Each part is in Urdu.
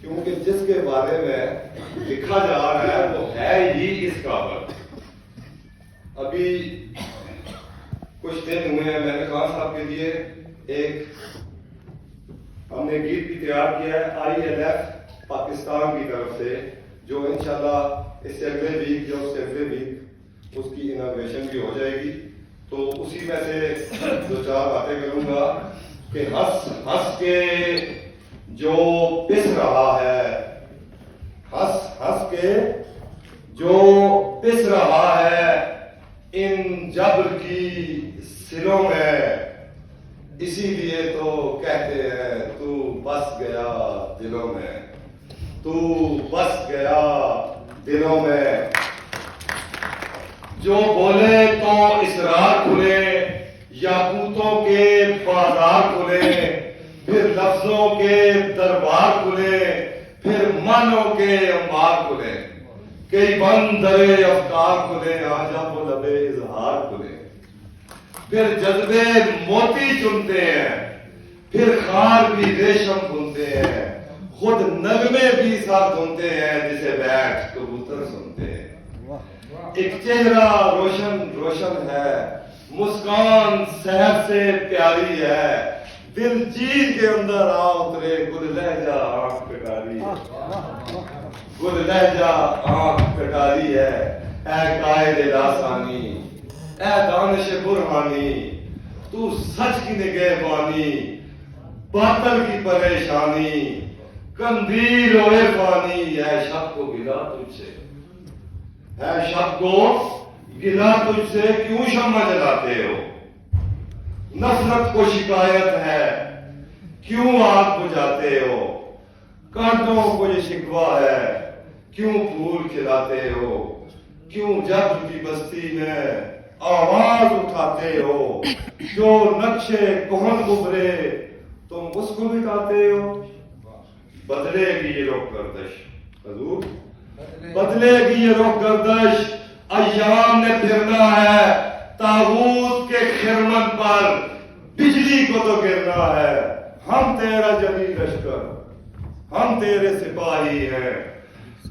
کیونکہ جس کے بارے میں لکھا جا رہا ہے وہ ہے ہی اس قابل. ابھی کچھ دن ہوئے ہیں میں نے خان صاحب کے لیے ایک ہم نے گیت بھی تیار کیا ہے ILF پاکستان کی طرف سے, جو انشاءاللہ اس سے اگلے ویک یا اس سے اگلے ویک اس کی اناگریشن بھی ہو جائے گی. تو اسی میں سے دو چار باتیں کروں گا کہ ہنس ہنس کے جو پس رہا ہے, ہنس ہنس کے جو پس رہا ہے ان جبر کی سروں میں, اسی لیے تو کہتے ہیں تو بس گیا دلوں میں, تو بس گیا دلوں میں. جو بولے تو اسرار کھلے, یاقوتوں کے بازار کھلے, پھر لفظوں کے دربار کھلے, پھر معنوں کے انبار کھلے, کئی بند درے افکار کھلے, آجا وہ لبے اظہار کھلے. پھر جذبے موتی چنتے ہیں, پھر خار بھی ریشم بنتے ہیں, خود نغمے بھی ساتھ دھنتے ہیں جسے بیٹھ کبوتر سنتے ہیں. ایک چہرہ روشن روشن ہے, مسکان صحت سے پیاری ہے, دل چیز کے اندر آ اترے گل لہجہ آنکھ کٹاری ہے, گل لہجہ آنکھ کٹاری ہے. اے قائد لاسانی, اے دانش برہانی, تو سچ کی نگہبانی, باطل کی پریشانی, قندیل و عرفانی. اے شب کو گلا تجھ سے, اے شب کو گلا تجھ سے, کیوں شمع جلاتے ہو؟ نفرت کو شکایت ہے, کیوں آگ بجھاتے ہو؟ کانٹوں کو یہ شکوہ ہے, کیوں پھول کھلاتے ہو؟ کیوں جب کی بستی میں آواز اٹھاتے ہو؟ جو نقشے کہن ابھرے تم اس کو مٹاتے ہو. بدلے گی یہ رخ گردش حضور, بدلے گی یہ رخ گردش, ایام نے پھرنا ہے طاغوت کے خرمن پر, بجلی کو تو گرنا ہے. ہم تیرا جمیل لشکر, ہم تیرے سپاہی ہیں,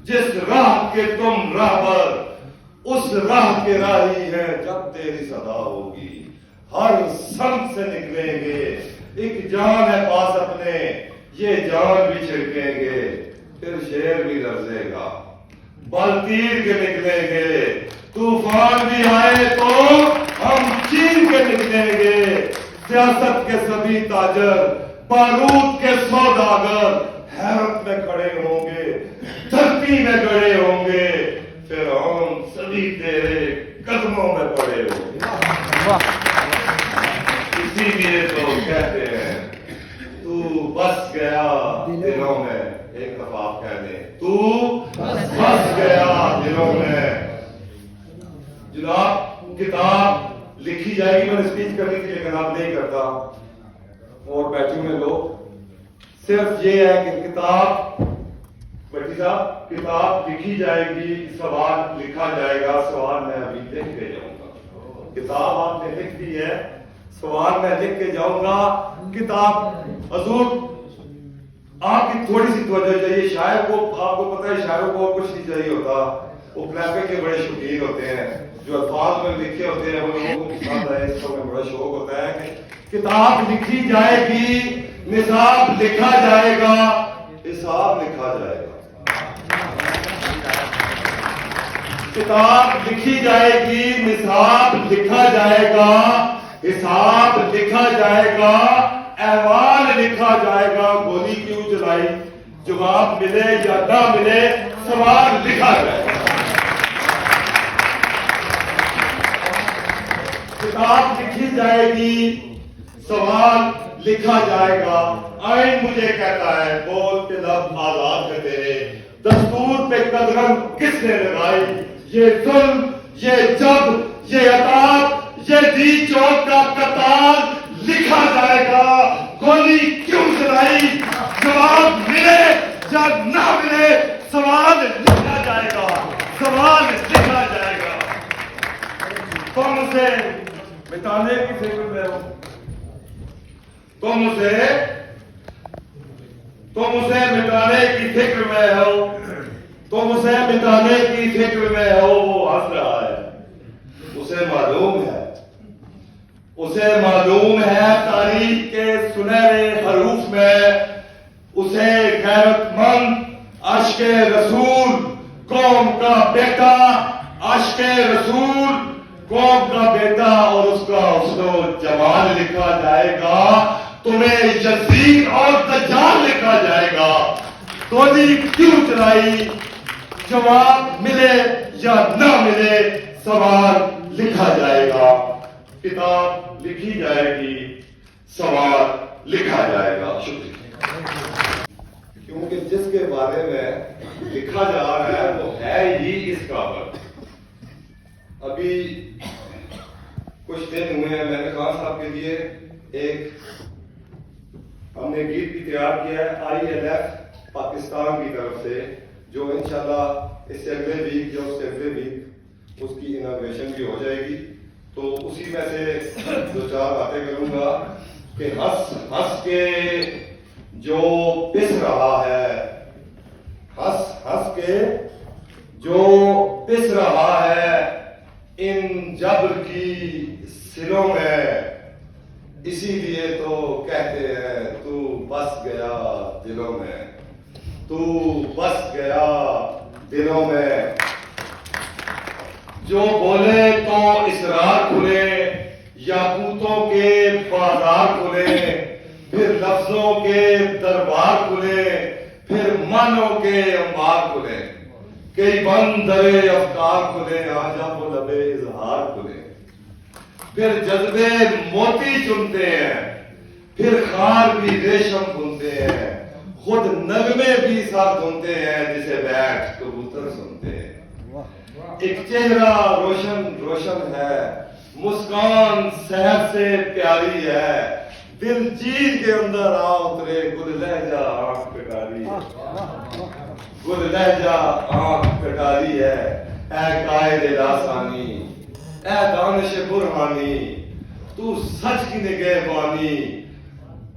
جس راہ کے تم راہبر اس راہ کے راہی ہیں. جب تیری صدا ہوگی ہر سمت سے نکلیں گے, ایک جان ہے پاس اپنے یہ جان بھی چھڑکیں گے. پھر شیر بھی لرزے گا, بل تیر کے نکلیں گے, طوفان بھی آئے تو ہم چین کے نکلیں گے. سیاست کے سبھی تاجر, بارود کے سوداگر حیرت میں کھڑے ہوں گے, دھرتی میں گڑے ہوں گے, پھر ہم سبھی تیرے قدموں میں پڑے ہوں گے. اسی لیے تو کہتے ہیں تو بس گیا دلوں میں. ایک دفعہ آپ کہہ دیں تو بس گیا دلوں میں. جناب کتاب لکھی جائے گی, میں نے اسپیچ کرنی تھی لیکن آپ نہیں کرتا, اور بیٹھے ہوئے لوگ. صرف یہ ہے کہ کتاب بٹی صاحب کتاب لکھی جائے گی, سوال لکھا جائے گا. سوال میں ابھی لکھ کے جاؤں گا. کتاب آپ نے لکھ دی ہے, سوال میں لکھ کے جاؤں گا. کتاب حضور آپ کی تھوڑی سی توجہ چاہیے. شاعر کو آپ کو پتہ ہے شاعروں کو اور کچھ نہیں چاہیے ہوتا, وہ گرافک کے بڑے شوقین ہوتے ہیں, جو الفاظ میں لکھے ہوتے ہیں وہ لوگوں کو پسند ہے, اس کو میں بڑا شوق ہوتا ہے کہ کتاب لکھی جائے گی, نصاب لکھا جائے گا, حساب لکھا جائے گا. کتاب لکھی جائے گی, نصاب لکھا جائے گا, حساب لکھا جائے گا, احوال لکھا جائے گا. گولی کیوں چلائی, جواب ملے یا نہ ملے, سوال لکھا جائے گا. کتاب لکھی جائے گی, سوال لکھا جائے گا. آئین مجھے کہتا ہے بول کے لب آزاد ہے تیرے, دستور پہ قدغن کس نے لگائی؟ یہ ظلم, یہ جب, یہ عطاب, یہ دی چوک کا قتال لکھا جائے گا. گولی کیوں چلائی, جواب ملے یا نہ ملے, سوال لکھا جائے گا, سوال لکھا جائے گا. تم اسے مٹانے کی فکر میں ہو, تم اسے مٹانے کی فکر میں ہو، تم اسے مٹانے کی فکر میں ہو، وہ ہنس رہا ہے، اسے معلوم ہے، اسے معلوم ہے تاریخ کے سنہرے حروف میں اسے غیرت مند عاشق رسول قوم کا بیٹا، عاشق رسول قوم کا بیٹا اور اس کا حسن و جمال لکھا جائے گا، تمہیں یزید اور دجال لکھا جائے گا، گولی کیوں چلائی، جواب ملے یا نہ ملے سوال لکھا جائے گا، کتاب لکھی جائے گی، سوال لکھا جائے گا۔ شکریہ۔ کیونکہ جس کے بارے میں لکھا جا رہا ہے وہ ہے ہی اس قابل۔ ابھی کچھ دن ہوئے ہیں، میں نے خان صاحب کے لیے ایک ہم نے گیت بھی تیار کیا ہے ILF پاکستان کی طرف سے، جو انشاءاللہ اس سے اگلے ویک یا اس سے اگلے ویک اس کی اناگریشن بھی ہو جائے گی، تو اسی میں سے دو چار باتیں کروں گا کہ ہنس ہنس کے جو پس رہا ہے، ہنس ہنس کے جو پس رہا ہے ان جبر کی سلوں میں، اسی لیے تو کہتے ہیں تو بس گیا دلوں میں، تو بس گیا دلوں میں، جو بولے تو اسرار کھلے، یاقوتوں کے بازار کھلے، پھر لفظوں کے دربار کھلے، پھر معنوں کے انبار کھلے، کئی بندر افکار کھلے، آجا وہ لبے اظہار کھلے، پھر جذبے موتی چنتے ہیں، پھر خار بھی ریشم بنتے ہیں، خود نغمے بھی ساتھ دھنتے ہیں جسے بیٹھ کبوتر سنتے ہیں، ایک چہرہ روشن روشن ہے، مسکان سحر سے پیاری ہے، دل چیز کے اندر آ اترے گل لہجہ آنکھ کٹاری ہے، گل لہجہ آنکھ کٹاری ہے، اے قائد لاسانی، اے دانش برہانی، تو سچ کی نگہبانی،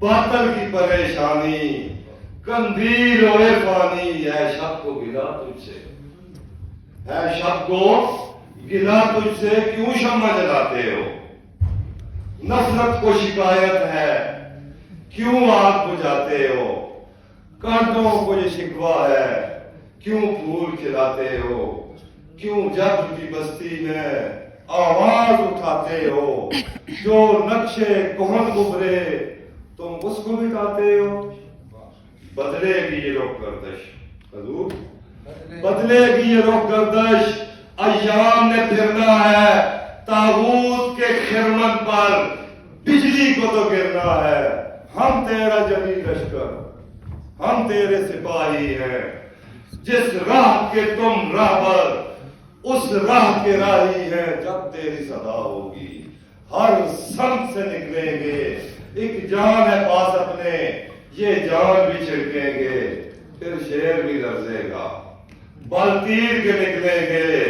باطل کی پریشانی، قندیل و عرفانی، اے شب کو گلا تجھ سے، اے شب کو گلا تجھ سے، کیوں شمع جلاتے ہو، نفرت کو شکایت ہے، کیوں آگ بجھاتے ہو، کانٹوں کو یہ شکوہ ہے، کیوں پھول کھلاتے ہو، کیوں جب کی بستی میں آواز اٹھاتے ہو، جو نقشے کہن ابھرے تم اس کو مٹاتے ہو، بدلے گی یہ رخ گردش، حضور بدلے گی یہ رخ گردش، ایام نے پھرنا ہے، تاغوت کے خرمن پر بجلی کو تو گرنا ہے، ہم تیرا جمی لشکر، ہم تیرے سپاہی ہیں، جس راہ کے تم راہبر اس راہ کے راہی ہیں، جب تیری صدا ہوگی ہر سمت سے نکلیں گے، ایک جان ہے پاس اپنے یہ جان بھی چھڑکیں گے، پھر شیر بھی لرزے گا، بل تیر کے نکلیں گے،